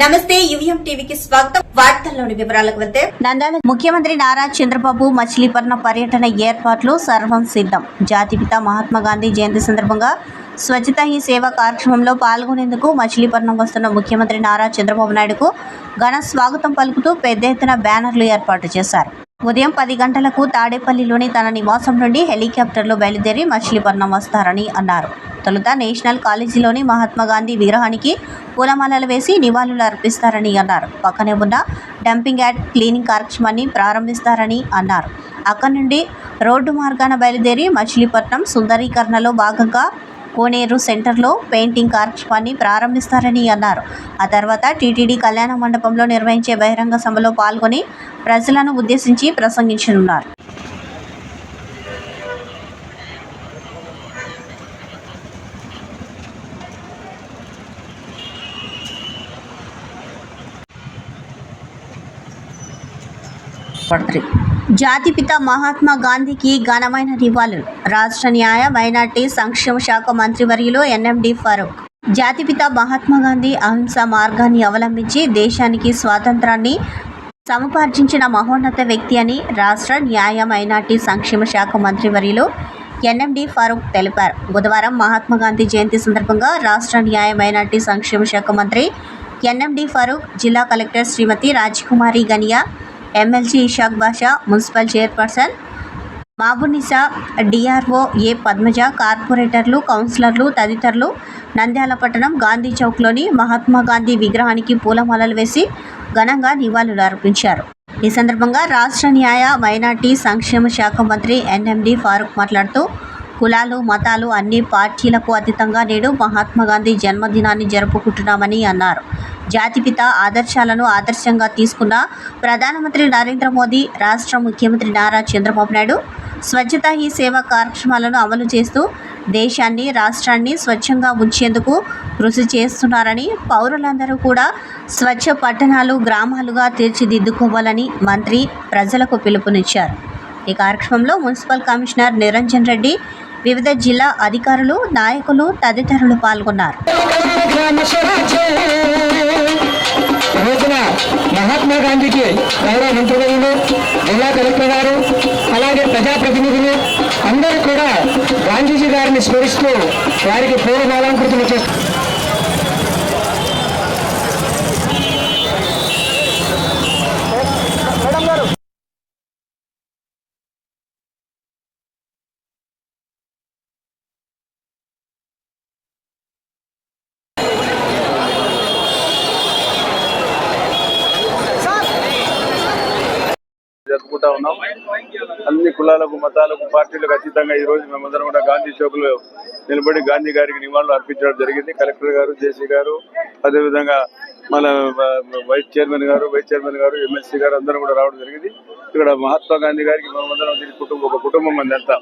నమస్తే యువిఎం టీవీకి స్వాగతం. వార్తల్లోని వివరాలకు వెళ్తే నంద్యాల ముఖ్యమంత్రి నారా చంద్రబాబు మచిలీపట్నం పర్యటన ఏర్పాట్లు సర్వం సిద్ధం. జాతిపిత మహాత్మా గాంధీ జయంతి సందర్భంగా స్వచ్ఛతా హీ సేవ కార్యక్రమంలో పాల్గొనేందుకు మచిలీపట్నం వస్తున్న ముఖ్యమంత్రి నారా చంద్రబాబు నాయుడుకు ఘన స్వాగతం పలుకుతూ పెద్ద ఎత్తున బ్యానర్లు ఏర్పాటు చేశారు. ఉదయం 10 గంటలకు తాడేపల్లిలోని తన నివాసం నుండి హెలికాప్టర్లో బయలుదేరి మచిలీపట్నం వస్తారని అన్నారు. తొలుత నేషనల్ కాలేజీలోని మహాత్మా గాంధీ విగ్రహానికి పూలమాలలు వేసి నివాళులు అర్పిస్తారని అన్నారు. పక్కనే ఉన్న డంపింగ్ యార్డ్ క్లీనింగ్ కార్యక్రమాన్ని ప్రారంభిస్తారని అన్నారు. అక్కడి నుండి రోడ్డు మార్గాన బయలుదేరి మచిలీపట్నం సుందరీకరణలో భాగంగా కోనేరు సెంటర్లో పెయింటింగ్ కార్యక్రమాన్ని ప్రారంభిస్తారని అన్నారు. ఆ తర్వాత టీటీడీ కళ్యాణ మండపంలో నిర్వహించే బహిరంగ సభలో పాల్గొని ప్రజలను ఉద్దేశించి ప్రసంగించనున్నారు. జాతిపిత మహాత్మా గాంధీకి ఘనమైన నివాళులు. రాష్ట్ర న్యాయ మైనార్టీ సంక్షేమ శాఖ మంత్రివర్యులు ఎన్ఎండి ఫరూక్. జాతిపిత మహాత్మా గాంధీ అహింస మార్గాన్ని అవలంబించి దేశానికి స్వాతంత్రాన్ని సముపార్జించిన మహోన్నత వ్యక్తి అని రాష్ట్ర న్యాయ మైనార్టీ సంక్షేమ శాఖ మంత్రివర్యులు ఎన్ఎండి ఫరూక్ తెలిపారు. బుధవారం మహాత్మా గాంధీ జయంతి సందర్భంగా రాష్ట్ర న్యాయ మైనార్టీ సంక్షేమ శాఖ మంత్రి ఎన్ఎండి ఫరూక్, జిల్లా కలెక్టర్ శ్రీమతి రాజకుమారి గనియా, ఎమ్మెల్సీ ఇషాక్ బాషా, మున్సిపల్ చైర్పర్సన్ మాబునిసా, డిఆర్ఓ ఏ పద్మజ, కార్పొరేటర్లు, కౌన్సిలర్లు తదితరులు నంద్యాల పట్టణం గాంధీ చౌక్లోని మహాత్మా గాంధీ విగ్రహానికి పూలమాలలు వేసి ఘనంగా నివాళులు అర్పించారు. ఈ సందర్భంగా రాష్ట్ర న్యాయ మైనార్టీ సంక్షేమ శాఖ మంత్రి ఎన్ఎండి ఫారూక్ మాట్లాడుతూ కులాలు మతాలు అన్ని పార్టీలకు అతీతంగా నేడు మహాత్మా గాంధీ జన్మదినాన్ని జరుపుకుంటున్నామని అన్నారు. జాతిపిత ఆదర్శాలను ఆదర్శంగా తీసుకున్న ప్రధానమంత్రి నరేంద్ర మోదీ, రాష్ట్ర ముఖ్యమంత్రి నారా చంద్రబాబు నాయుడు స్వచ్ఛతా హీ సేవ కార్యక్రమాలను అమలు చేస్తూ దేశాన్ని రాష్ట్రాన్ని స్వచ్ఛంగా ఉంచేందుకు కృషి చేస్తున్నారని, పౌరులందరూ కూడా స్వచ్ఛ పట్టణాలు గ్రామాలుగా తీర్చిదిద్దుకోవాలని మంత్రి ప్రజలకు పిలుపునిచ్చారు. ఈ కార్యక్రమంలో మున్సిపల్ కమిషనర్ నిరంజన్ రెడ్డి, వివిధ జిల్లా అధికారులు, నాయకులు తదితరులు పాల్గొన్నారు. మహాత్మా గాంధీకి గౌరవ మంత్రులు, జిల్లా కలెక్టర్ గారు, అలాగే ప్రజాప్రతినిధులు అందరూ కూడా గాంధీజీ గారిని స్మరిస్తూ వారికి పూలమాలంకృతులు చేస్తారు. జరుపుకుంటా ఉన్నాం. అన్ని కులాలకు మతాలకు పార్టీలకు అతీతంగా ఈ రోజు మేమందరం కూడా గాంధీ చౌక్ లో నిలబడి గాంధీ గారికి నివాళులు అర్పించడం జరిగింది. కలెక్టర్ గారు, జేసీ గారు, అదేవిధంగా మన వైస్ చైర్మన్ గారు, ఎమ్మెల్సీ గారు అందరూ కూడా రావడం జరిగింది. ఇక్కడ మహాత్మా గాంధీ గారికి మేమందరం ఒక కుటుంబం అంతా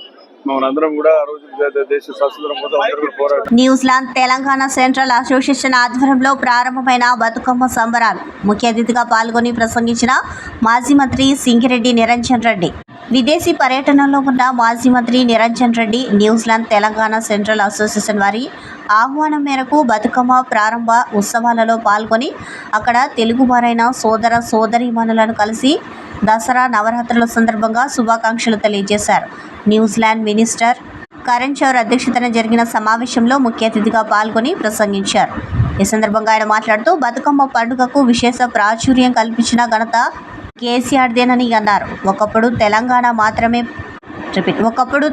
మనందరం కూడా ఆ రోజు దేశ స్వాతంత్రం కోసం అందరూ పోరాడు. న్యూజిలాండ్ తెలంగాణ సెంట్రల్ అసోసియేషన్ ఆధ్వర్యంలో ప్రారంభమైన బతుకమ్మ సంబరాలు. ముఖ్య అతిథిగా పాల్గొని ప్రసంగించిన మాజీ మంత్రి సింగిరెడ్డి నిరంజన్ రెడ్డి. విదేశీ పర్యటనలో ఉన్న మాజీ మంత్రి Niranjan Reddy New Zealand Telangana central association వారి ఆహ్వానం మేరకు బతుకమ్మ ప్రారంభ ఉత్సవాలలో పాల్గొని అక్కడ తెలుగువారైన సోదర సోదరీమణులను కలిసి దసరా నవరాత్రుల సందర్భంగా శుభాకాంక్షలు తెలియజేశారు. న్యూజిలాండ్ మినిస్టర్ కరణ్ చౌర్ అధ్యక్షతన జరిగిన సమావేశంలో ముఖ్య అతిథిగా పాల్గొని ప్రసంగించారు. ఈ సందర్భంగా ఆయన మాట్లాడుతూ బతుకమ్మ పండుగకు విశేష ప్రాచుర్యం కల్పించిన ఘనత కేసీఆర్దేనని అన్నారు. ఒకప్పుడు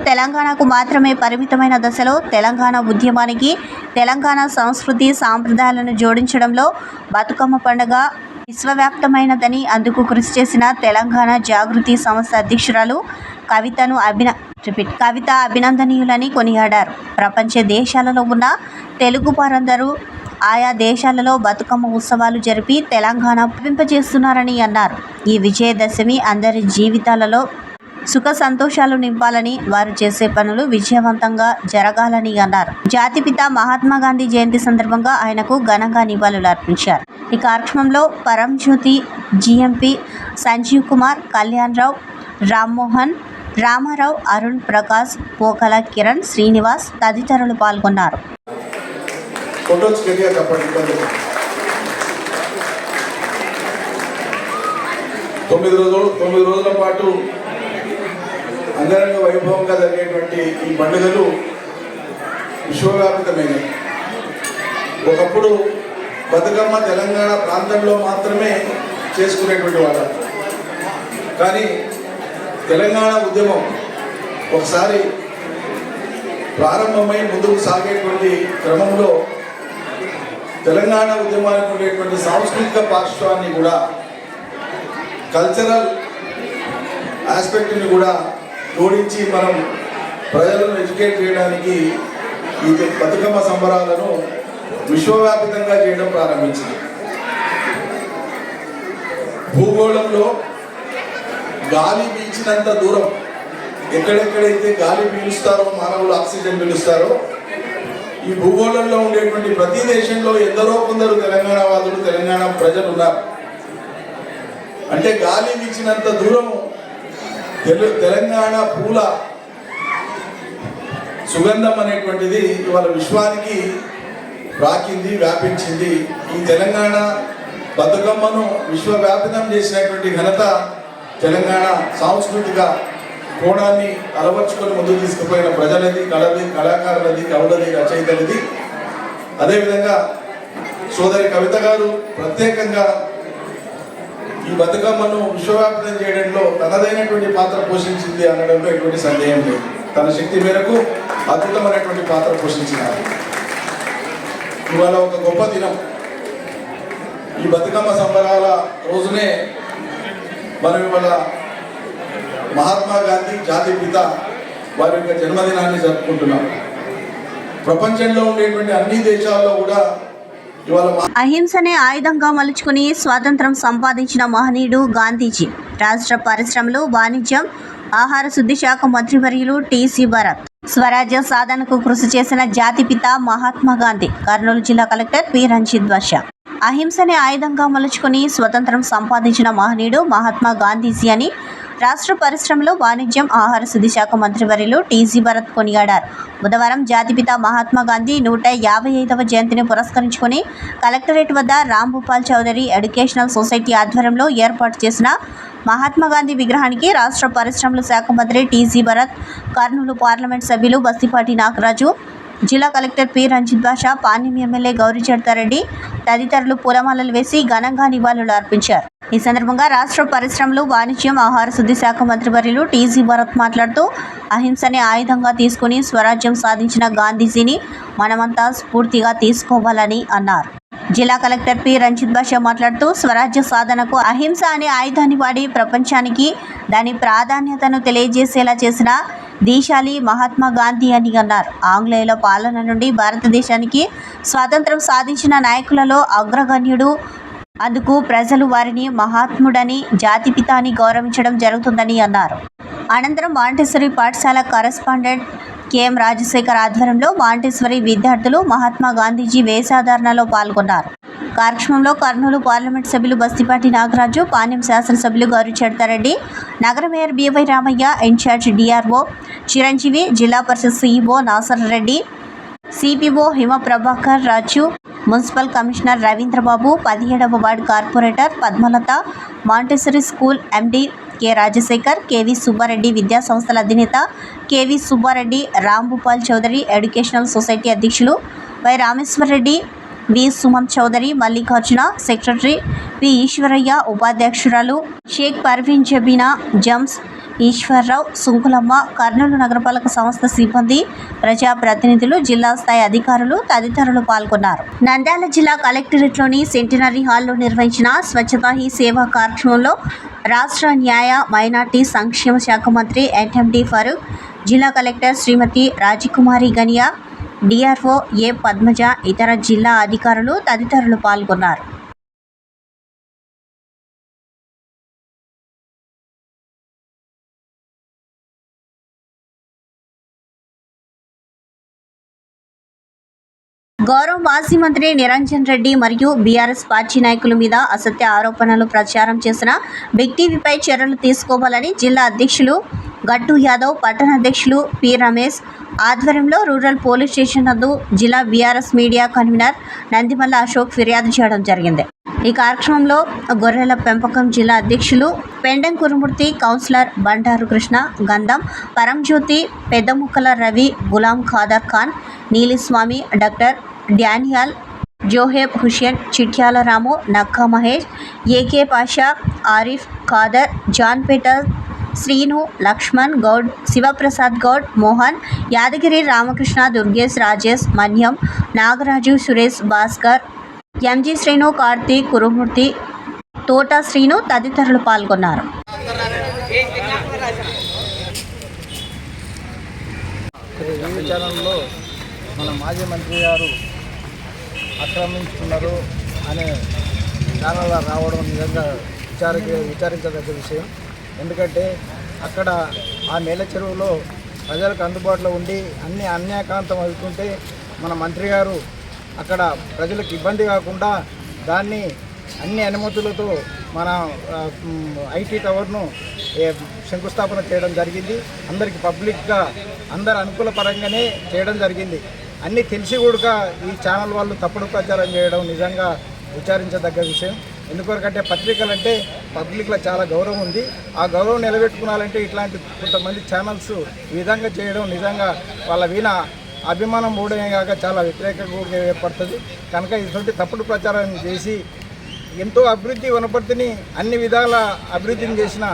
తెలంగాణకు మాత్రమే పరిమితమైన దశలో తెలంగాణ ఉద్యమానికి తెలంగాణ సంస్కృతి సాంప్రదాయాలను జోడించడంలో బతుకమ్మ పండుగ విశ్వవ్యాప్తమైనదని, అందుకు కృషి చేసిన తెలంగాణ జాగృతి సంస్థ అధ్యక్షురాలు కవిత అభినందనీయులని కొనియాడారు. ప్రపంచ దేశాలలో ఉన్న తెలుగు వారందరూ ఆయా దేశాలలో బతుకమ్మ ఉత్సవాలు జరిపి తెలంగాణ ప్రవింపజేస్తున్నారని అన్నారు. ఈ విజయదశమి అందరి జీవితాలలో సుఖ సంతోషాలు నింపాలని, వారు చేసే పనులు విజయవంతంగా జరగాలని అన్నారు. జాతిపిత మహాత్మా గాంధీ జయంతి సందర్భంగా ఆయనకు ఘనంగా నివాళులు అర్పించారు. ఈ కార్యక్రమంలో పరంజ్యోతి, జిఎంపి, సంజీవ్ కుమార్, కళ్యాణ్ రావు, రామ్మోహన్, రామారావు, అరుణ్ ప్రకాష్, పోకల కిరణ్, శ్రీనివాస్ తదితరులు పాల్గొన్నారు. 9 రోజుల పాటు అంగరంగ వైభవంగా జరిగేటువంటి ఈ పండుగలు విశ్వవ్యాప్తమైనవి. ఒకప్పుడు బతుకమ్మ తెలంగాణ ప్రాంతంలో మాత్రమే చేసుకునేటువంటి వాళ్ళు. కానీ తెలంగాణ ఉద్యమం ఒకసారి ప్రారంభమై ముందుకు సాగేటువంటి క్రమంలో తెలంగాణ ఉద్యమానికి ఉండేటువంటి సాంస్కృతిక పార్శ్వాన్ని కూడా, కల్చరల్ ఆస్పెక్ట్ని కూడా జోడించి మనం ప్రజలను ఎడ్యుకేట్ చేయడానికి ఈ బతుకమ్మ సంబరాలను విశ్వవ్యాప్తంగా చేయడం ప్రారంభించింది. భూగోళంలో గాలి పీల్చినంత దూరం, ఎక్కడెక్కడైతే గాలి పీలుస్తారో, మానవులు ఆక్సిజన్ పీలుస్తారో, ఈ భూగోళంలో ఉండేటువంటి ప్రతి దేశంలో ఎందరో కొందరు తెలంగాణ వాదులు, తెలంగాణ ప్రజలు ఉన్నారు. అంటే గాలి వీచినంత దూరం తెలంగాణ పూల సుగంధం అనేటువంటిది ఇవాళ విశ్వానికి రాకింది, వ్యాపించింది. ఈ తెలంగాణ బతుకమ్మను విశ్వవ్యాప్తం చేసినటువంటి ఘనత తెలంగాణ సాంస్కృతిక కోణాన్ని అలవర్చుకొని ముందుకు తీసుకుపోయిన ప్రజలది, కళాకారులది, కవులది, రచయితలది. అదేవిధంగా సోదరి కవిత గారు ప్రత్యేకంగా ఈ బతుకమ్మను విశ్వవ్యాప్తం చేయడంలో తనదైనటువంటి పాత్ర పోషించింది అనడంలో ఎటువంటి సందేహం లేదు. తన శక్తి మేరకు అద్భుతమైనటువంటి పాత్ర పోషించినారు. ఇవాళ ఒక గొప్ప దినం. ఈ బతుకమ్మ సంబరాల రోజునే మనం ఇవాళ మహాత్మా గాంధీ జాతిపిత వారి యొక్క జన్మదినాన్ని జరుపుకుంటున్నాం. ప్రపంచంలో ఉండేటువంటి అన్ని దేశాల్లో కూడా ఇవాళ అహింసనే ఆయుధంగా మలుచుకుని స్వాతంత్రం సంపాదించిన మహనీయుడు గాంధీజీ. రాష్ట్ర పరిశ్రమలు, వాణిజ్యం, ఆహార శుద్ధి శాఖ మంత్రివర్యులు టీసీ భరత్. స్వరాజ్య సాధనకు కృషి చేసిన జాతిపిత మహాత్మా గాంధీ. కర్నూలు జిల్లా కలెక్టర్ పి రంజిత్ వర్ష. అహింసనే ఆయుధంగా మలుచుకుని స్వతంత్రం సంపాదించిన మహనీయుడు మహాత్మా గాంధీజీ అని రాష్ట్ర పరిశ్రమలు, వాణిజ్యం, ఆహార శుద్ధి శాఖ మంత్రివర్యులు టీసీ భరత్ కొనియాడారు. బుధవారం జాతిపిత మహాత్మా గాంధీ 155వ జయంతిని పురస్కరించుకుని కలెక్టరేట్ వద్ద రాంభూపాల్ చౌదరి ఎడ్యుకేషనల్ సొసైటీ ఆధ్వర్యంలో ఏర్పాటు చేసిన మహాత్మా గాంధీ విగ్రహానికి రాష్ట్ర పరిశ్రమల శాఖ మంత్రి టీసీ భరత్, కర్నూలు పార్లమెంట్ సభ్యులు బస్తిపాటి నాగరాజు, జిల్లా కలెక్టర్ పి రంజిత్ భాష, పాణ్యం ఎమ్మెల్యే గౌరిచరితారెడ్డి తదితరులు పూలమాలలు వేసి ఘనంగా నివాళులు అర్పించారు. ఈ సందర్భంగా రాష్ట్ర పరిశ్రమలు, వాణిజ్యం, ఆహార శుద్ధి శాఖ మంత్రివర్యులు టీసీ భరత్ మాట్లాడుతూ అహింసనే ఆయుధంగా తీసుకుని స్వరాజ్యం సాధించిన గాంధీజీని మనమంతా స్ఫూర్తిగా తీసుకోవాలని అన్నారు. జిల్లా కలెక్టర్ పి రంజిత్ భాష మాట్లాడుతూ స్వరాజ్య సాధనకు అహింస అనే ఆయుధాన్ని వాడి ప్రపంచానికి దాని ప్రాధాన్యతను తెలియజేసేలా చేసిన దీశాలి మహాత్మా గాంధీ అని అన్నారు. ఆంగ్లేయుల పాలన నుండి భారతదేశానికి స్వాతంత్రం సాధించిన నాయకులలో అగ్రగణ్యుడు. అందుకు ప్రజలు వారిని మహాత్ముడని, జాతిపిత అని గౌరవించడం జరుగుతుందని అన్నారు. అనంతరం మాంటెసరీ పాఠశాల కరెస్పాండెంట్ కెఎం రాజశేఖర్ ఆధ్వర్యంలో మాంటెసరీ విద్యార్థులు మహాత్మా గాంధీజీ వేషధారణలో పాల్గొన్నారు. కార్యక్రమంలో కర్నూలు పార్లమెంట్ సభ్యులు బస్తిపాటి నాగరాజు, పాణ్యం శాసనసభ్యులు గౌరిచరితారెడ్డి, నగర mayor BY Ramaiah, in-charge DRO Chiranjeevi, Zilla Parishad CEO Nasar Reddy, CPO Hima Prabhakar Raju, municipal commissioner Ravindrababu, 17వ ward corporator Padmalatha, Montessori school MD K Rajasekhar, KV Subbareddy, విద్యా సంస్థల అధినేత KV Subbareddy, Rambhupal Chowdary educational society అధ్యక్షులు Y Rameswarareddy, V Suman Chowdary, Mallikarjuna, secretary P Eswaraiah, ఉపాధ్యక్షురాలు షేక్ పర్వీన్ జబీనా, జమ్స్ ఈశ్వర్రావు, సుంకులమ్మ, కర్నూలు నగరపాలక సంస్థ సిబ్బంది, ప్రజాప్రతినిధులు, జిల్లా స్థాయి అధికారులు తదితరులు పాల్గొన్నారు. నంద్యాల జిల్లా కలెక్టరేట్లోని సెంటినరీ హాల్లో నిర్వహించిన స్వచ్ఛతా హీ సేవా కార్యక్రమంలో రాష్ట్ర న్యాయ, మైనార్టీ సంక్షేమ శాఖ మంత్రి ఎన్ఎండి ఫరూక్, జిల్లా కలెక్టర్ శ్రీమతి రాజకుమారి గనియా, డిఆర్ఓ ఏ పద్మజ, ఇతర జిల్లా అధికారులు తదితరులు పాల్గొన్నారు. గౌరవ మాజీ మంత్రి నిరంజన్ రెడ్డి మరియు బీఆర్ఎస్ పార్టీ నాయకుల మీద అసత్య ఆరోపణలు ప్రచారం చేసిన బిగ్ టీవీపై చర్యలు తీసుకోవాలని జిల్లా అధ్యక్షులు గట్టు యాదవ్, పట్టణ అధ్యక్షులు పి రమేష్ ఆధ్వర్యంలో రూరల్ పోలీస్ స్టేషన్ నందు జిల్లా BRS media convener Nandimalla Ashok ఫిర్యాదు చేయడం జరిగింది. ఈ కార్యక్రమంలో గొర్రెల పెంపకం జిల్లా అధ్యక్షులు Pendam Kurumurthy, councillor Bandaru Krishna, Gandham Paramjyothi, Peddamukkala Ravi, Gulam Khader Khan, Neeliswamy, doctor Daniel, Zoheb Hussain, Chityala Ramu, Nakka Mahesh, AK Pasha, Arif Khader, John Peter, Srinu, Laxman Goud, Sivaprasad Goud, Mohan, Yadagiri Ramakrishna, Durgesh, Rajesh, Manyam, Nagaraju, Suresh, Bhaskar, MG Srinu, Karthik, Kurumurthy, Thota Srinu తదితరులు పాల్గొన్నారు. టీవీ ఛానల్లో మన మాజీ మంత్రి గారు ఆక్రమించుకున్నారు అనే ఛానల్ రావడం నిజంగా విచారించదగ్గ విషయం. ఎందుకంటే అక్కడ ఆ మేల చెరువులో ప్రజలకు అందుబాటులో ఉండి అన్ని అన్యాకాంతం అవుతుంటే మన మంత్రి గారు అక్కడ ప్రజలకు ఇబ్బంది కాకుండా దాన్ని అన్ని అనుమతులతో మన ఐటీ టవర్ను శంకుస్థాపన చేయడం జరిగింది. అందరికి పబ్లిక్గా అందరు అనుకూల పరంగానే చేయడం జరిగింది. అన్నీ తెలిసి కూడా ఈ ఛానల్ వాళ్ళు తప్పుడు ప్రచారం చేయడం నిజంగా విచారించదగ్గ విషయం. ఎందుకంటే పత్రికలు అంటే పబ్లిక్లో చాలా గౌరవం ఉంది. ఆ గౌరవం నిలబెట్టుకోవాలంటే ఇట్లాంటి కొంతమంది ఛానల్స్ ఈ విధంగా చేయడం నిజంగా వాళ్ళ వీణ అభిమానం మూడమే కాక చాలా వ్యతిరేకంగా ఏర్పడుతుంది. కనుక ఇటువంటి తప్పుడు ప్రచారం చేసి ఎంతో అభివృద్ధి వనపర్తిని అన్ని విధాల అభివృద్ధిని చేసిన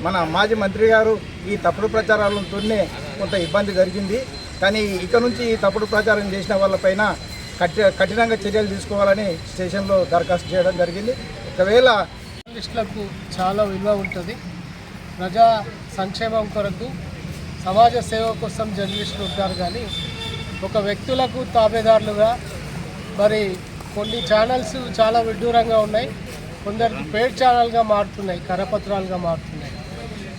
మన మాజీ మంత్రి గారు ఈ తప్పుడు ప్రచారాలతోనే కొంత ఇబ్బంది జరిగింది. కానీ ఇక నుంచి ఈ తప్పుడు ప్రచారం చేసిన వాళ్ళపైన కఠినంగా చర్యలు తీసుకోవాలని స్టేషన్లో దరఖాస్తు చేయడం జరిగింది. ఒకవేళ జర్నలిస్టులకు చాలా విలువ ఉంటుంది. ప్రజా సంక్షేమం కొరకు సమాజ సేవ కోసం జర్నలిస్టులు ఉంటారు. కానీ ఒక వ్యక్తులకు తాబేదారులుగా మరి కొన్ని ఛానల్స్ చాలా విడ్డూరంగా ఉన్నాయి. కొందరికి పేడ్ ఛానల్గా మారుతున్నాయి, కరపత్రాలుగా మారుతున్నాయి.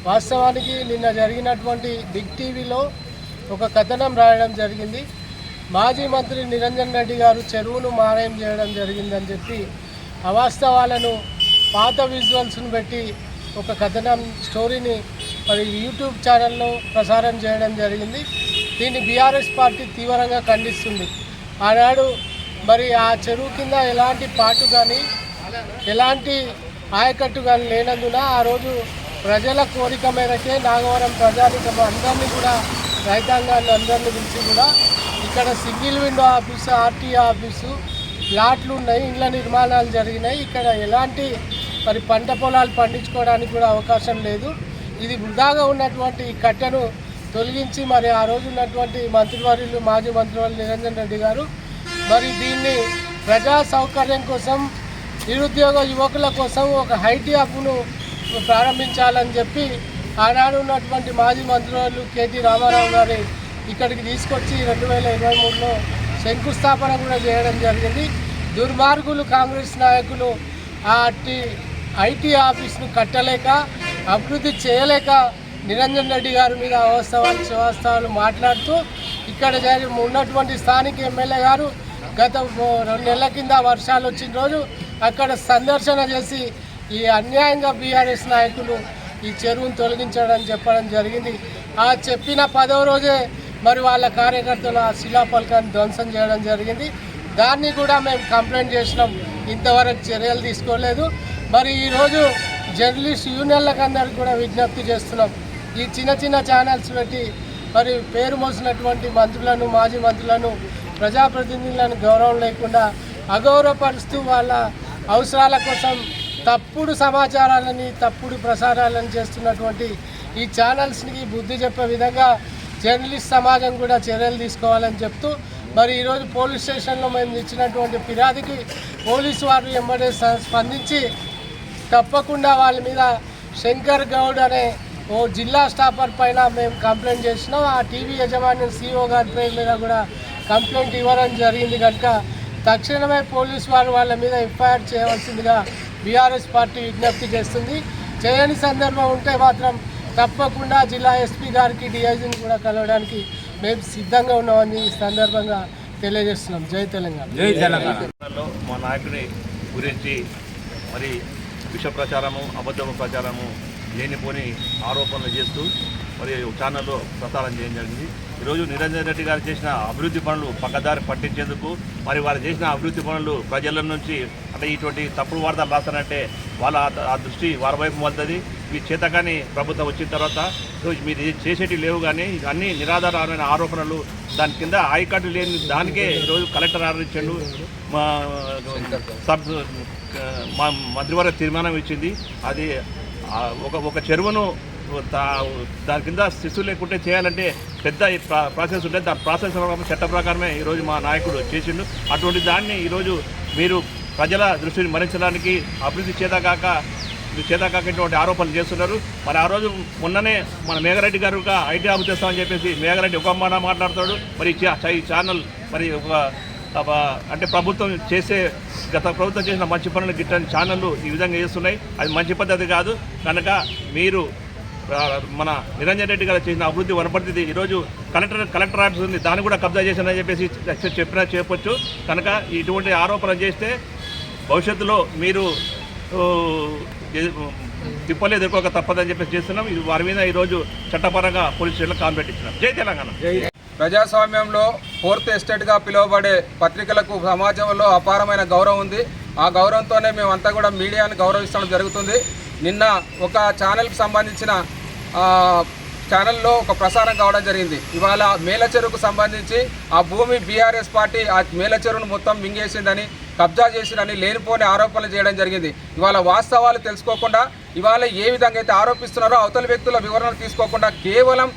వాస్తవానికి నిన్న జరిగినటువంటి బిగ్ టీవీలో ఒక కథనం రాయడం జరిగింది. మాజీ మంత్రి నిరంజన్ రెడ్డి గారు చెరువును మారాయం చేయడం జరిగిందని చెప్పి అవాస్తవాలను పాత విజువల్స్ను పెట్టి ఒక కథనం స్టోరీని మరి యూట్యూబ్ ఛానల్లో ప్రసారం చేయడం జరిగింది. దీన్ని బీఆర్ఎస్ పార్టీ తీవ్రంగా ఖండిస్తుంది. ఆనాడు మరి ఆ చెరువు కింద ఎలాంటి పాటు కానీ ఎలాంటి ఆయకట్టు కానీ లేనందున ఆ రోజు ప్రజల కోరిక మేరకే నాగవరం ప్రజానికం అందరినీ కూడా రైతాంగాన్ని అందరినీ పిలిచి కూడా ఇక్కడ single window office, RTO office, ప్లాట్లు ఉన్నాయి, ఇండ్ల నిర్మాణాలు జరిగినాయి. ఇక్కడ ఎలాంటి మరి పంట పొలాలు పండించుకోవడానికి కూడా అవకాశం లేదు. ఇది వృధాగా ఉన్నటువంటి ఈ కట్టను తొలగించి మరి ఆ రోజు ఉన్నటువంటి మంత్రివర్యులు మాజీ మంత్రివర్యులు నిరంజన్ రెడ్డి గారు మరి దీన్ని ప్రజా సౌకర్యం కోసం నిరుద్యోగ యువకుల కోసం ఒక ఐటీ హబ్ను ప్రారంభించాలని చెప్పి ఆనాడు ఉన్నటువంటి మాజీ మంత్రివర్యులు కేటీ రామారావు గారి ఇక్కడికి తీసుకొచ్చి 2023లో శంకుస్థాపన కూడా చేయడం జరిగింది. దుర్మార్గులు కాంగ్రెస్ నాయకులు ఆ ఐటీ ఆఫీస్ను కట్టలేక అభివృద్ధి చేయలేక నిరంజన్ రెడ్డి గారి మీద అవాస్తవాలు మాట్లాడుతూ ఇక్కడ ఉన్నటువంటి స్థానిక ఎమ్మెల్యే గారు గత 2 నెలల కింద వర్షాలు వచ్చిన రోజు అక్కడ సందర్శన చేసి ఈ అన్యాయంగా బీఆర్ఎస్ నాయకులు ఈ చెరువును తొలగించాడని చెప్పడం జరిగింది. ఆ చెప్పిన 10వ రోజే మరి వాళ్ళ కార్యకర్తలు ఆ శిలాఫలకాన్ని ధ్వంసం చేయడం జరిగింది. దాన్ని కూడా మేము కంప్లైంట్ చేసినాం, ఇంతవరకు చర్యలు తీసుకోలేదు. మరి ఈరోజు జర్నలిస్ట్ యూనియన్లకు అందరికీ కూడా విజ్ఞప్తి చేస్తున్నాం. ఈ చిన్న ఛానల్స్ పెట్టి మరి పేరు మోసినటువంటి మంత్రులను, మాజీ మంత్రులను, ప్రజాప్రతినిధులను గౌరవం లేకుండా అగౌరవపరుస్తూ వాళ్ళ అవసరాల కోసం తప్పుడు సమాచారాలని, తప్పుడు ప్రసారాలను చేస్తున్నటువంటి ఈ ఛానల్స్కి బుద్ధి చెప్పే విధంగా జర్నలిస్ట్ సమాజం కూడా చర్యలు తీసుకోవాలని చెప్తూ మరి ఈరోజు పోలీస్ స్టేషన్లో మేము ఇచ్చినటువంటి ఫిర్యాదుకి పోలీసు వారు వెంబడే స్పందించి తప్పకుండా వాళ్ళ మీద శంకర్ గౌడ్ అనే ఓ జిల్లా స్టాఫర్ పైన మేము కంప్లైంట్ చేసినాం. ఆ టీవీ యజమాని CEO గారి పేరు మీద కూడా కంప్లైంట్ ఇవ్వడం జరిగింది. కనుక తక్షణమే పోలీసు వారు వాళ్ళ మీద ఎఫ్ఐఆర్ చేయవలసిందిగా బీఆర్ఎస్ పార్టీ విజ్ఞప్తి చేస్తుంది. చేయని సందర్భం ఉంటే మాత్రం తప్పకుండా జిల్లా ఎస్పీ గారికి, డిఐజీని కూడా కలవడానికి మేము సిద్ధంగా ఉన్నామని ఈ సందర్భంగా తెలియజేస్తున్నాం. జై తెలంగాణ. జై తెలంగాణలో మా నాయకుడి గురించి మరి విష ప్రచారము, అబద్ధము ప్రచారము లేనిపోని ఆరోపణలు చేస్తూ మరి ఛానల్లో ప్రసారం చేయడం జరిగింది. ఈరోజు నిరంజన్ రెడ్డి గారు చేసిన అభివృద్ధి పనులు పక్కదారి పట్టించేందుకు మరి వారు చేసిన అభివృద్ధి పనులు ప్రజల నుంచి అంటే ఇటువంటి తప్పుడు వార్తలు రాస్తారంటే వాళ్ళ ఆ దృష్టి వారి వైపు మళ్తుంది. మీ చేతకాని ప్రభుత్వం వచ్చిన తర్వాత ఈరోజు మీరు చేసేటివి లేవు, కానీ అన్ని నిరాధారమైన ఆరోపణలు. దాని కింద ఐకార్డు లేని దానికే ఈరోజు కలెక్టర్ ఆర్డర్ ఇచ్చాడు. మా మంత్రివర్గ తీర్మానం ఇచ్చింది. అది ఒక చెరువును దాని కింద శిశువు లేకుంటే చేయాలంటే పెద్ద ప్రాసెస్ ఉంటుంది. దాని ప్రాసెస్ చట్ట ప్రకారమే ఈరోజు మా నాయకుడు చేసిండు. అటువంటి దాన్ని ఈరోజు మీరు ప్రజల దృష్టిని మరించడానికి అభివృద్ధి చేతకాకేటువంటి ఆరోపణలు చేస్తున్నారు. మరి ఆ రోజు మొన్ననే మన మేఘరెడ్డి గారు ఐటీ హబ్ చేస్తామని చెప్పేసి మేఘరెడ్డి ఒక మాట మాట్లాడతాడు. మరి ఈ ఛానల్ మరి అంటే ప్రభుత్వం గత ప్రభుత్వం చేసిన మంచి పనులు గిట్టని ఛానళ్ళు ఈ విధంగా చేస్తున్నాయి. అది మంచి పద్ధతి కాదు. కనుక మీరు మన నిరంజన్ రెడ్డి గారు చేసిన అభివృద్ధి వనపడుతుంది. ఈరోజు కలెక్టర్ ఆఫీస్ ఉంది, దాన్ని కూడా కబ్జా చేశానని చెప్పేసి చెప్పినా చెప్పొచ్చు. కనుక ఇటువంటి ఆరోపణలు చేస్తే భవిష్యత్తులో మీరు తిప్పలేదు ఎదుర్కోక తప్పదని చెప్పేసి చేస్తున్నాం. ఇది వారి మీద ఈరోజు చట్టపరంగా పోలీస్ స్టేషన్లో కాంప్లైంట్ ఇచ్చినాం. జై తెలంగాణ. ప్రజాస్వామ్యంలో ఫోర్త్ ఎస్టేట్గా పిలువబడే పత్రికలకు సమాజంలో అపారమైన గౌరవం ఉంది. ఆ గౌరవంతోనే మేమంతా కూడా మీడియాను గౌరవించడం జరుగుతుంది. నిన్న ఒక ఛానల్కి సంబంధించిన ఛానల్లో ఒక ప్రసారం కావడం జరిగింది. ఇవాళ మేలచెరువుకు సంబంధించి ఆ భూమి బీఆర్ఎస్ పార్టీ ఆ మేలచెరువును మొత్తం మింగేసిందని, కబ్జా చేసిందని లేనిపోని ఆరోపణలు చేయడం జరిగింది. ఇవాళ వాస్తవాలు తెలుసుకోకుండా ఇవాళ ఏ విధంగా అయితే ఆరోపిస్తున్నారో అవతల వ్యక్తుల వివరణ తీసుకోకుండా కేవలం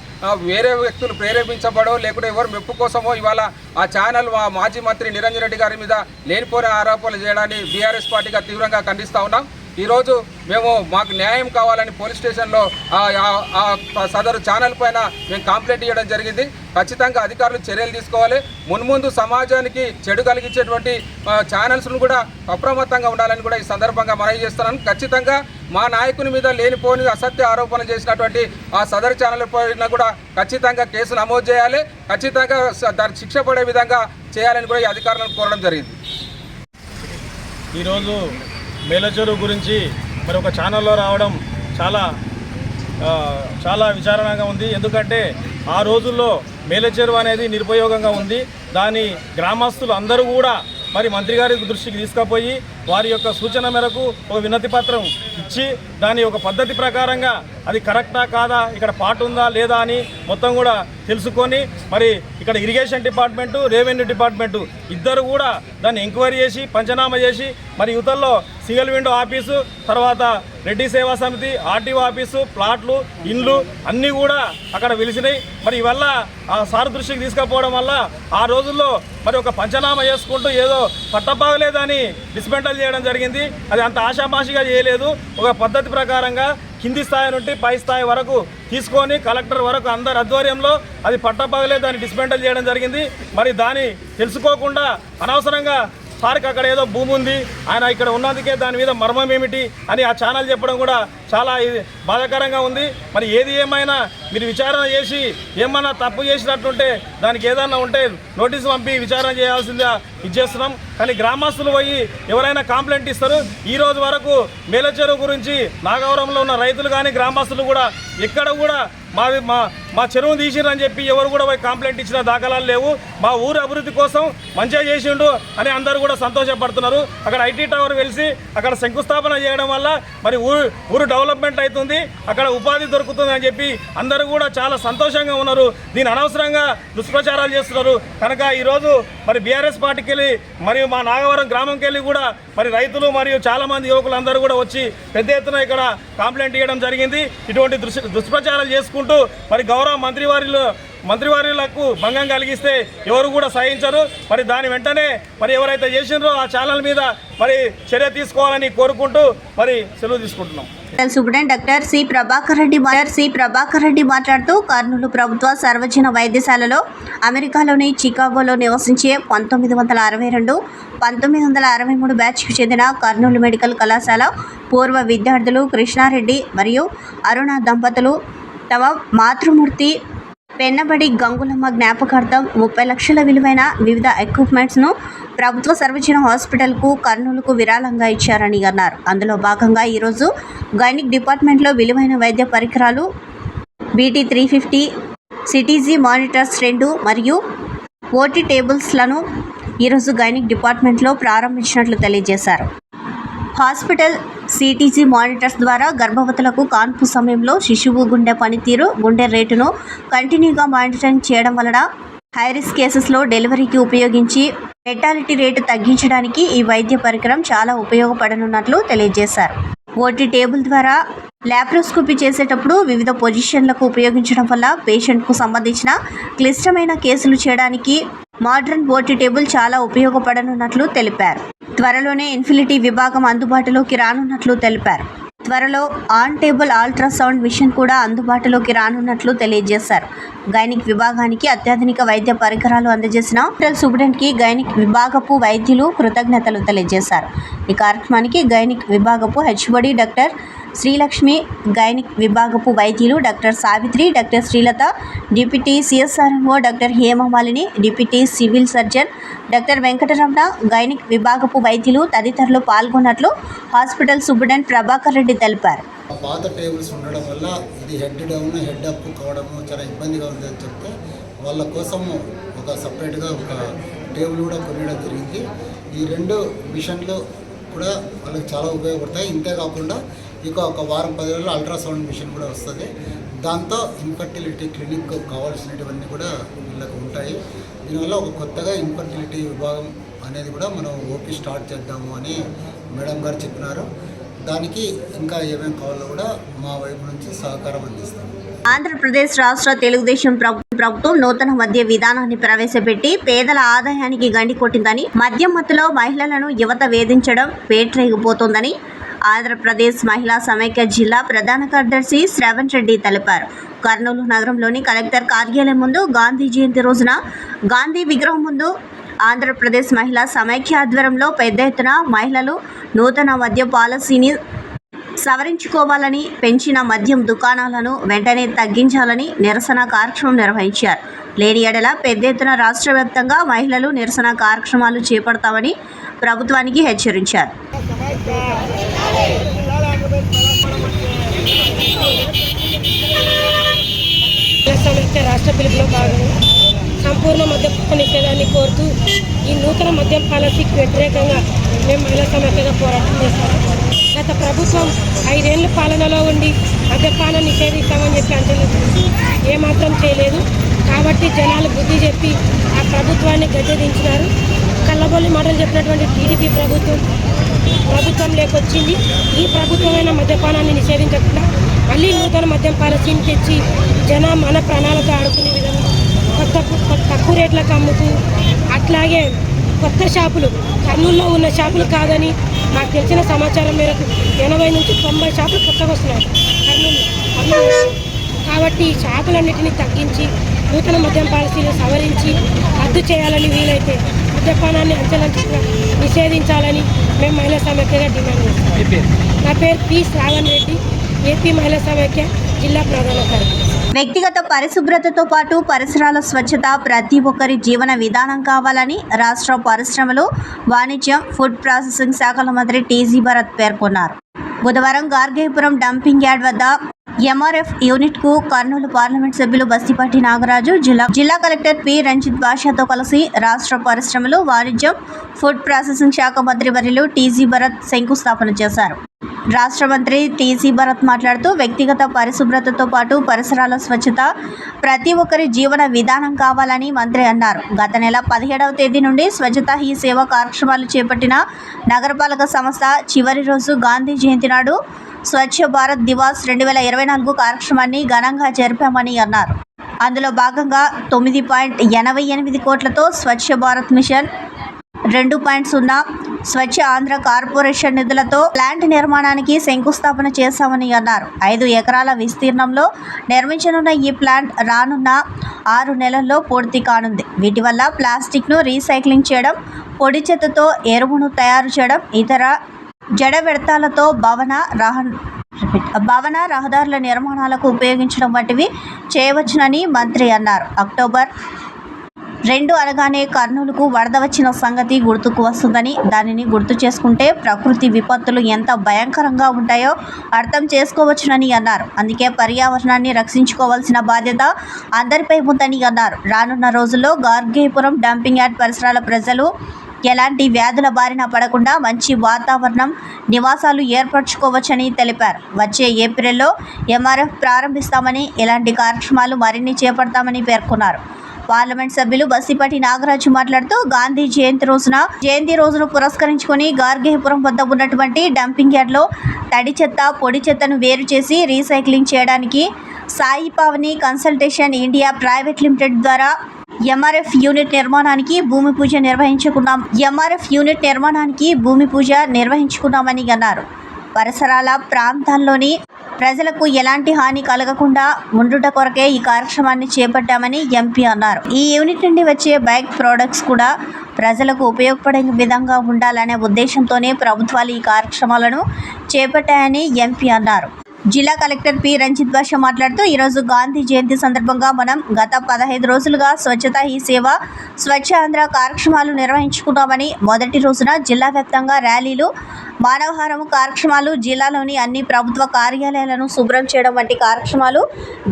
వేరే వ్యక్తులు ప్రేరేపించబడో లేకుంటే ఎవరు మెప్పు కోసమో ఇవాళ ఆ ఛానల్ మాజీ మంత్రి నిరంజన్ రెడ్డి గారి మీద లేనిపోని ఆరోపణలు చేయడాన్ని బీఆర్ఎస్ పార్టీగా తీవ్రంగా ఖండిస్తూ ఉన్నాం. ఈరోజు మాకు న్యాయం కావాలని పోలీస్ స్టేషన్లో సదరు ఛానల్ పైన మేము కంప్లైంట్ ఇవ్వడం జరిగింది. ఖచ్చితంగా అధికారులు చర్యలు తీసుకోవాలి. మున్ముందు సమాజానికి చెడు కలిగించేటువంటి ఛానల్స్ను కూడా అప్రమత్తంగా ఉండాలని కూడా ఈ సందర్భంగా మనవి చేస్తున్నాను. ఖచ్చితంగా మా నాయకుని మీద లేనిపోని అసత్య ఆరోపణలు చేసినటువంటి ఆ సదరు ఛానల్ పైన కూడా ఖచ్చితంగా కేసు నమోదు చేయాలి. ఖచ్చితంగా దానికి శిక్ష పడే విధంగా చేయాలని కూడా ఈ అధికారులను కోరడం జరిగింది. ఈరోజు మేలచెరువు గురించి మరి ఒక ఛానల్లో రావడం చాలా విచారణగా ఉంది. ఎందుకంటే ఆ రోజుల్లో మేలచెరువు అనేది నిరుపయోగంగా ఉంది. దాని గ్రామస్తులు అందరూ కూడా మరి మంత్రి గారి దృష్టికి తీసుకుపోయి వారి యొక్క సూచన మేరకు ఒక వినతి పత్రం ఇచ్చి దాని ఒక పద్ధతి ప్రకారంగా అది కరెక్టా కాదా, ఇక్కడ పాటు ఉందా లేదా అని మొత్తం కూడా తెలుసుకొని మరి ఇక్కడ ఇరిగేషన్ డిపార్ట్మెంటు, రెవెన్యూ డిపార్ట్మెంటు ఇద్దరు కూడా దాన్ని ఎంక్వైరీ చేసి పంచనామా చేసి మరి యువతల్లో సింగిల్ విండో ఆఫీసు, తర్వాత రెడ్డి సేవా సమితి, ఆర్టీఓ ఆఫీసు, ప్లాట్లు, ఇండ్లు అన్నీ కూడా అక్కడ వెలిసినాయి. మరి ఇవల్ల ఆ సార్ దృష్టికి తీసుకుపోవడం వల్ల ఆ రోజుల్లో మరి ఒక పంచనామా చేసుకుంటూ ఏదో పట్టబాగలేదని డిస్మెంటల్ చేయడం జరిగింది. అది అంత ఆషామాషిగా చేయలేదు. ఒక పద్ధతి ప్రకారంగా కింది స్థాయి నుండి పై స్థాయి వరకు తీసుకొని కలెక్టర్ వరకు అందరి ఆధ్వర్యంలో అది పట్టబాగలే దాన్ని డిస్మెంటల్ చేయడం జరిగింది. మరి దాన్ని తెలుసుకోకుండా అనవసరంగా సార్కి అక్కడ ఏదో భూమి ఉంది, ఆయన ఇక్కడ ఉన్నందుకే దాని మీద మర్మం ఏమిటి అని ఆ ఛానల్ చెప్పడం కూడా చాలా బాధాకరంగా ఉంది. మరి ఏది ఏమైనా మీరు విచారణ చేసి ఏమన్నా తప్పు చేసినట్టుంటే దానికి ఏదన్నా ఉంటే నోటీసు పంపి విచారణ చేయాల్సిందిగా ఇచ్చేస్తున్నాం. కానీ గ్రామస్తులు పోయి ఎవరైనా కంప్లైంట్ ఇస్తారు. ఈ రోజు వరకు మేలచెరువు గురించి నాగవరంలో ఉన్న రైతులు కానీ గ్రామస్తులు కూడా ఎక్కడ కూడా మా చెరువును తీసిరని చెప్పి ఎవరు కూడా పోయి కంప్లైంట్ ఇచ్చిన దాఖలాలు లేవు. మా ఊరు అభివృద్ధి కోసం మంచిగా చేసిండు అని అందరూ కూడా సంతోషపడుతున్నారు. అక్కడ ఐటీ టవర్ వెలిసి అక్కడ శంకుస్థాపన చేయడం వల్ల మరి ఊరు డెవలప్మెంట్ అవుతుంది, అక్కడ ఉపాధి దొరుకుతుంది అని చెప్పి అందరూ కూడా చాలా సంతోషంగా ఉన్నారు. దీని అనవసరంగా దుష్ప్రచారాలు చేస్తున్నారు. కనుక ఈరోజు మరి బీఆర్ఎస్ పార్టీకి వెళ్ళి మరియు మా నాగవరం గ్రామంకి వెళ్ళి కూడా మరి రైతులు మరియు చాలామంది యువకులు అందరూ కూడా వచ్చి పెద్ద ఎత్తున ఇక్కడ కంప్లైంట్ ఇవ్వడం జరిగింది. ఇటువంటి దుష్ప్రచారాలు చేసుకుంటూ మరి గౌరవ మంత్రివర్యులకు భంగం కలిగిస్తే ఎవరు కూడా సహించరు. మరి దాని వెంటనే మరి ఎవరైతే చేసినారో ఆ ఛానల్ మీద మరి చర్య తీసుకోవాలని కోరుకుంటూ మరి సెలవు తీసుకుంటున్నాం. Superintendent doctor C Prabhakar Reddy మాట్లాడుతూ కర్నూలు ప్రభుత్వ సర్వజన వైద్యశాలలో అమెరికాలోని చికాగోలో నివసించే 1962-1963 బ్యాచ్కు చెందిన కర్నూలు మెడికల్ కళాశాల పూర్వ విద్యార్థులు కృష్ణారెడ్డి మరియు అరుణ దంపతులు తమ మాతృమూర్తి పెన్నబడి గంగులమ్మ జ్ఞాపకార్థం 30 లక్షల విలువైన వివిధ ఎక్విప్మెంట్స్ను ప్రభుత్వ సర్వజన హాస్పిటల్కు కర్నూలుకు విరాళంగా ఇచ్చారని అన్నారు. అందులో భాగంగా ఈరోజు గైనిక్ డిపార్ట్మెంట్లో విలువైన వైద్య పరికరాలు BT 350 సిటీజీ మానిటర్స్ 2 మరియు ఓటీ టేబుల్స్లను ఈరోజు గైనిక్ డిపార్ట్మెంట్లో ప్రారంభించినట్లు తెలియజేశారు. హాస్పిటల్ సిటీజీ మానిటర్స్ ద్వారా గర్భవతులకు కాన్పు సమయంలో శిశువు గుండె పనితీరు, గుండె రేటును కంటిన్యూగా మానిటరింగ్ చేయడం వలన హైరిస్క్ కేసెస్లో డెలివరీకి ఉపయోగించి మెటాలిటీ రేటు తగ్గించడానికి ఈ వైద్య పరికరం చాలా ఉపయోగపడనున్నట్లు తెలియజేశారు. ఓటీ టేబుల్ ద్వారా ల్యాప్రోస్కోపీ చేసేటప్పుడు వివిధ పొజిషన్లకు ఉపయోగించడం వల్ల పేషెంట్కు సంబంధించిన క్లిష్టమైన కేసులు చేయడానికి మోడర్న్ ఓటీ టేబుల్ చాలా ఉపయోగపడనున్నట్లు తెలిపారు. త్వరలోనే ఇన్ఫినిటీ విభాగం అందుబాటులోకి రానున్నట్లు తెలిపారు. త్వరలో ఆన్ టేబుల్ అల్ట్రాసౌండ్ మిషన్ కూడా అందుబాటులోకి రానున్నట్లు తెలియజేశారు. గైనిక్ విభాగానికి అత్యాధునిక వైద్య పరికరాలు అందజేసిన హాస్పిటల్ సూపరింటెండెంట్కి గైనిక్ విభాగపు వైద్యులు కృతజ్ఞతలు తెలియజేశారు. ఈ కార్యక్రమానికి గైనిక్ విభాగపు హెచ్ఓడి డాక్టర్ శ్రీలక్ష్మి, గైనిక్ విభాగపు వైద్యులు doctor Savitri, doctor Srilatha, deputy CSRMO doctor Hemamalini, deputy civil surgeon doctor Venkataramana, gynaec విభాగపు వైద్యులు తదితరులు పాల్గొన్నట్లు హాస్పిటల్ సూపరింటెండెంట్ ప్రభాకర్ రెడ్డి తెలిపారు. పాత టేబుల్స్ ఉండడం వల్ల ఇది హెడ్ డౌన్, హెడ్ అప్ కావడము చాలా ఇబ్బందిగా ఉందని చెప్తే వాళ్ళ కోసము ఒక సపరేట్గా ఒక టేబుల్ కూడా కొనడం జరిగింది. ఈ 2 మిషన్లు కూడా వాళ్ళకి చాలా ఉపయోగపడతాయి. ఇంతేకాకుండా ఇక ఒక వారం 10 రోజులు అల్ట్రాసౌండ్ మిషన్ కూడా వస్తుంది. దాంతో ఇన్ఫర్టిలిటీ క్లినిక్ కావాల్సినటువన్నీ కూడా వీళ్ళకు ఉంటాయి. దీనివల్ల ఒక కొత్తగా ఇన్ఫర్టిలిటీ విభాగం అనేది కూడా మనం ఓపీ స్టార్ట్ చేద్దాము అని మేడం గారు చెప్పినారు. దానికి ఇంకా ఏమేమి కావాలో కూడా మా వైపు నుంచి సహకారం అందిస్తాం. ఆంధ్రప్రదేశ్ రాష్ట్ర తెలుగుదేశం ప్రభుత్వం నూతన మద్య విధానాన్ని ప్రవేశపెట్టి పేదల ఆదాయానికి గండి కొట్టిందని, మద్యం మత్తులో మహిళలను యువత వేధించడం పేట్రేగిపోతోందని ఆంధ్రప్రదేశ్ మహిళా సమైక్య జిల్లా ప్రధాన కార్యదర్శి శ్రవణ్ రెడ్డి తెలిపారు. కర్నూలు నగరంలోని కలెక్టర్ కార్యాలయం ముందు గాంధీ జయంతి రోజున గాంధీ విగ్రహం ముందు ఆంధ్రప్రదేశ్ మహిళా సమైక్య ఆధ్వర్యంలో పెద్ద ఎత్తున మహిళలు నూతన మద్య పాలసీని సవరించుకోవాలని, పెంచిన మద్యం దుకాణాలను వెంటనే తగ్గించాలని నిరసన కార్యక్రమం నిర్వహించారు. లేని ఎడల పెద్ద ఎత్తున రాష్ట్ర వ్యాప్తంగా మహిళలు నిరసన కార్యక్రమాలు చేపడతామని ప్రభుత్వానికి హెచ్చరించారు. రాష్ట్ర పిలుపులో భాగంగా సంపూర్ణ మద్యపాన నిషేధాన్ని కోరుతూ ఈ నూతన మద్యం పాలసీకి వ్యతిరేకంగా మేము మహిళా సమైక్యగా పోరాటం చేస్తాము. గత ప్రభుత్వం 5 ఏళ్ల పాలనలో ఉండి మద్యపానం నిషేధిస్తామని చెప్పి అంచనా ఏమాత్రం చేయలేదు. కాబట్టి జనాలు బుద్ధి చెప్పి ఆ ప్రభుత్వాన్ని గద్దెదించినారు. కళ్ళబొల్లి మాటలు చెప్పినటువంటి టీడీపీ ప్రభుత్వం లేకొచ్చింది. ఈ ప్రభుత్వమైన మద్యపానాన్ని నిషేధించకుండా మళ్ళీ నూతన మద్యం పాలసీని తెచ్చి మన ప్రాణాలతో ఆడుకునే విధంగా తక్కువ రేట్లకు అమ్ముతూ, అట్లాగే కొత్త షాపులు కర్నూలులో ఉన్న షాపులు కాదని మాకు తెలిసిన సమాచారం మేరకు 80 నుంచి 90 షాపులు కొత్తగా వస్తున్నాయి కర్నూలు. కాబట్టి ఈ షాపులన్నింటినీ తగ్గించి నూతన మద్యం పాలసీలు సవరించి రద్దు చేయాలని, వీలైతే మద్యపానాన్ని అంచెలంచెలుగా నిషేధించాలని మేము మహిళా సమైక్యగా డిమాండ్ చేస్తాం. నా పేరు పి. శ్రావణ్ రెడ్డి, ఏపీ మహిళా సమైక్య జిల్లా ప్రధాన కార్యదర్శి. వ్యక్తిగత పరిశుభ్రతతో పాటు పరిసరాల స్వచ్ఛత ప్రతి ఒక్కరి జీవన విధానం కావాలని రాష్ట్ర పరిశ్రమలు, వాణిజ్యం, ఫుడ్ ప్రాసెసింగ్ శాఖల మంత్రి టీజీ భరత్ పేర్కొన్నారు. బుధవారం గార్గేపురం డంపింగ్ యార్డ్ వద్ద MRF యూనిట్కు కర్నూలు పార్లమెంట్ సభ్యులు బస్తిపాటి నాగరాజు, జిల్లా కలెక్టర్ పి. రంజిత్ బాషాతో కలిసి రాష్ట్ర పరిశ్రమలు, వాణిజ్యం, ఫుడ్ ప్రాసెసింగ్ శాఖ మంత్రి వర్యులు టీజీ భరత్ శంకుస్థాపన చేశారు. రాష్ట్ర మంత్రి టీజీ భరత్ మాట్లాడుతూ వ్యక్తిగత పరిశుభ్రతతో పాటు పరిసరాల స్వచ్ఛత ప్రతి ఒక్కరి జీవన విధానం కావాలని మంత్రి అన్నారు. గత నెల 17వ తేదీ నుండి స్వచ్ఛతా హీ సేవ కార్యక్రమాలు చేపట్టిన నగరపాలక సంస్థ చివరి రోజు గాంధీ జయంతి నాడు స్వచ్ఛ భారత్ దివాస్ 2024 కార్యక్రమాన్ని ఘనంగా జరిపామని అన్నారు. అందులో భాగంగా 9.88 కోట్లతో స్వచ్ఛ భారత్ మిషన్, 2.0 స్వచ్ఛ ఆంధ్ర కార్పొరేషన్ నిధులతో ప్లాంట్ నిర్మాణానికి శంకుస్థాపన చేశామని అన్నారు. 5 ఎకరాల విస్తీర్ణంలో నిర్మించనున్న ఈ ప్లాంట్ రానున్న 6 నెలల్లో పూర్తి కానుంది. వీటి వల్ల ప్లాస్టిక్ను రీసైక్లింగ్ చేయడం, పొడి చెత్తతో ఎరువును తయారు చేయడం, ఇతర జడ వ్యర్థాలతో భవన రహదారుల నిర్మాణాలకు ఉపయోగించడం వంటివి చేయవచ్చునని మంత్రి అన్నారు. అక్టోబర్ రెండు అనగానే కర్నూలుకు వరద వచ్చిన సంగతి గుర్తుకు వస్తుందని, దానిని గుర్తు చేసుకుంటే ప్రకృతి విపత్తులు ఎంత భయంకరంగా ఉంటాయో అర్థం చేసుకోవచ్చునని అన్నారు. అందుకే పర్యావరణాన్ని రక్షించుకోవాల్సిన బాధ్యత అందరిపై ఉందని అన్నారు. రానున్న రోజుల్లో గార్గేపురం డంపింగ్ యార్డ్ పరిసరాల ప్రజలు ఎలాంటి వ్యాధుల బారిన పడకుండా మంచి వాతావరణం, నివాసాలు ఏర్పరచుకోవచ్చని తెలిపారు. వచ్చే ఏప్రిల్లో ఎంఆర్ఎఫ్ ప్రారంభిస్తామని, ఇలాంటి కార్యక్రమాలు మరిన్ని చేపడతామని పేర్కొన్నారు. పార్లమెంట్ సభ్యులు బస్సిపాటి నాగరాజు మాట్లాడుతూ గాంధీ జయంతి రోజును పురస్కరించుకొని గార్గేపురం వద్ద ఉన్నటువంటి డంపింగ్ యార్డ్లో తడి చెత్త, పొడి చెత్తను వేరు చేసి రీసైక్లింగ్ చేయడానికి Sai Pavani consultation India private limited ద్వారా ఎంఆర్ఎఫ్ యూనిట్ నిర్మాణానికి భూమి పూజ నిర్వహించుకున్నామని అన్నారు. పరిసరాల ప్రాంతాల్లోని ప్రజలకు ఎలాంటి హాని కలగకుండా ఉండుట కొరకే ఈ కార్యక్రమాన్ని చేపట్టామని ఎంపీ అన్నారు. ఈ యూనిట్ నుండి వచ్చే బైక్ ప్రోడక్ట్స్ కూడా ప్రజలకు ఉపయోగపడే విధంగా ఉండాలనే ఉద్దేశంతోనే ప్రభుత్వాలు ఈ కార్యక్రమాలను చేపట్టాయని ఎంపీ అన్నారు. జిల్లా కలెక్టర్ పి రంజిత్ భాష మాట్లాడుతూ ఈరోజు గాంధీ జయంతి సందర్భంగా మనం గత 15 రోజులుగా స్వచ్ఛతా హీ సేవ, స్వచ్ఛ ఆంధ్ర కార్యక్రమాలు నిర్వహించుకున్నామని, మొదటి రోజున జిల్లా వ్యాప్తంగా ర్యాలీలు, మానవహారం కార్యక్రమాలు, జిల్లాలోని అన్ని ప్రభుత్వ కార్యాలయాలను శుభ్రం చేయడం వంటి కార్యక్రమాలు,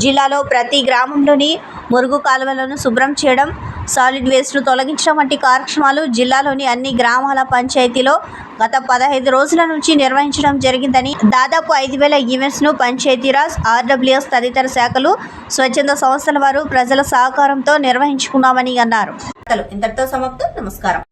జిల్లాలో ప్రతి గ్రామంలోని మురుగు కాలువలను శుభ్రం చేయడం, సాలిడ్ వేస్ట్ను తొలగించడం వంటి కార్యక్రమాలు జిల్లాలోని అన్ని గ్రామాల పంచాయతీలో గత 15 రోజుల నుంచి నిర్వహించడం జరిగిందని, దాదాపు 5,000 ఈవెంట్స్ను పంచాయతీరాజ్, ఆర్డబ్ల్యూఎస్ తదితర శాఖలు, స్వచ్ఛంద సంస్థల వారు ప్రజల సహకారంతో నిర్వహించుకున్నామని అన్నారు. ఇంతటితో సమాప్తం. నమస్కారం.